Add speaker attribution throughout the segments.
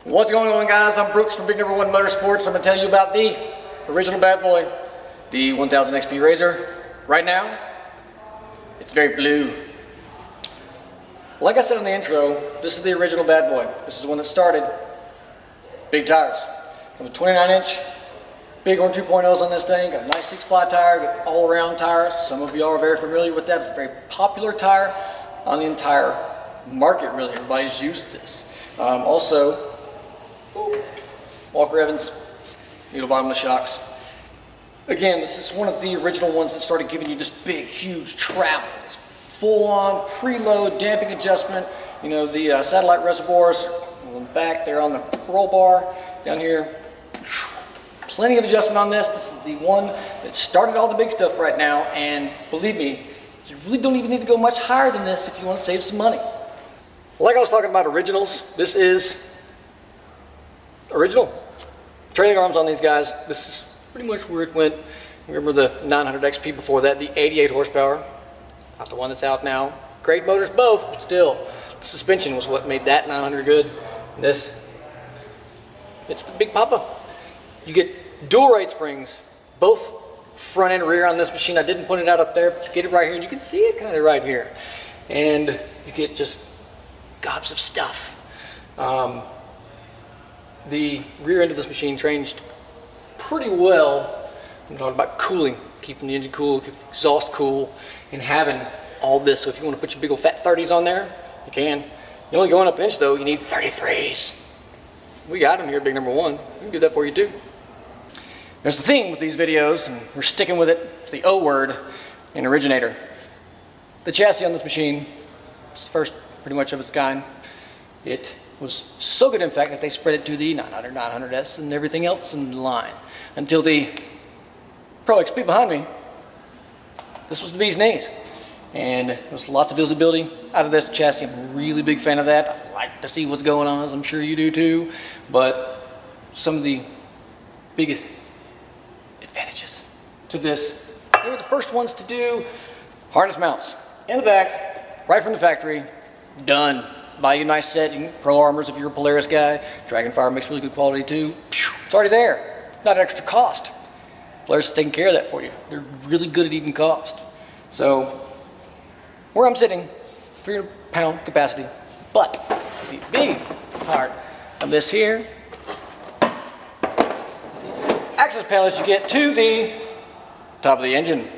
Speaker 1: What's going on, guys? I'm Brooks from Big Number One Motorsports. I'm going to tell you about the original bad boy, the 1000 XP RZR. Right now, it's very blue. Like I said in the intro, this is the original bad boy. This is the one that started. Big tires. Come with 29-inch Bighorn 2.0s on this thing. Got a nice 6-ply tire, got all-around tires. Some of you are very familiar with that. It's a very popular tire on the entire market, really. Everybody's used this. Also, Walker Evans, needle bottomless shocks. Again, this is one of the original ones that started giving you this big, huge travel. It's full-on preload damping adjustment. You know, the satellite reservoirs on the back there on the roll bar down here. Plenty of adjustment on this. This is the one that started all the big stuff right now, and believe me, you really don't even need to go much higher than this if you want to save some money. Like I was talking about originals, this is original. Trailing arms on these guys, this is pretty much where it went. Remember the 900 XP before that, the 88 horsepower, not the one that's out now. Great motors both, but still, the suspension was what made that 900 good. And this, it's the Big Papa. You get dual rate springs, both front and rear on this machine. I didn't point it out up there, but you get it right here, and you can see it kind of right here. And you get just gobs of stuff. The rear end of this machine changed pretty well. I'm talking about cooling, keeping the engine cool, keeping the exhaust cool, and having all this. So if you want to put your big old fat 30s on there, you can. You're only going up an inch though, you need 33s. We got them here at Big Number One. We can do that for you too. There's the thing with these videos, and we're sticking with it, the O word, an originator. The chassis on this machine, it's the first pretty much of its kind. It was so good, in fact, that they spread it to the 900, 900S and everything else in the line. Until the Pro XP behind me, this was the bee's knees. And there was lots of visibility out of this chassis. I'm a really big fan of that. I like to see what's going on, as I'm sure you do too. But some of the biggest advantages to this, they were the first ones to do harness mounts in the back, right from the factory, done. Buy you a nice set, you can Pro Armors if you're a Polaris guy. Dragonfire makes really good quality too. It's already there, not an extra cost. Polaris is taking care of that for you. They're really good at eating cost. So, where I'm sitting, 300-pound capacity, but the big part of this here, access panels you get to the top of the engine.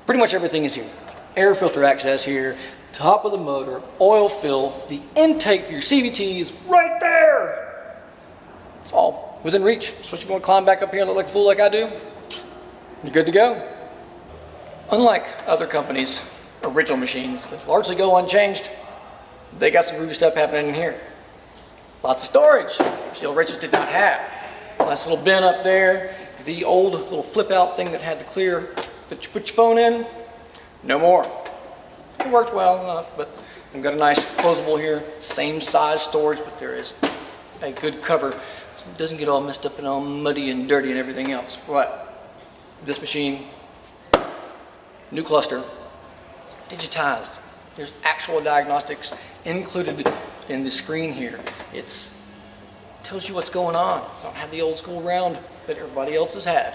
Speaker 1: Pretty much everything is here. Air filter access here, top of the motor, oil fill, the intake for your CVT is right there. It's all within reach. So if you want to climb back up here and look like a fool like I do, you're good to go. Unlike other companies' original machines that largely go unchanged, they got some groovy stuff happening in here. Lots of storage, which the old RZRs did not have. Nice little bin up there. The old little flip out thing that had the clear that you put your phone in, no more. It worked well enough, but I've got a nice closable here, same size storage, but there is a good cover so it doesn't get all messed up and all muddy and dirty and everything else. But this machine, new cluster, it's digitized. There's actual diagnostics included in the screen here. It tells you what's going on. I don't have the old school round that everybody else has had.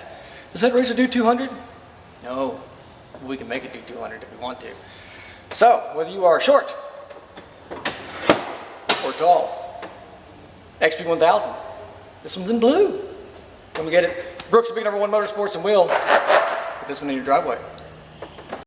Speaker 1: Does that RZR do 200? No, we can make it do 200 if we want to. So, whether you are short or tall, XP 1000, this one's in blue. Come and get it. Brooks, Big Number One Motorsports, and we'll put this one in your driveway.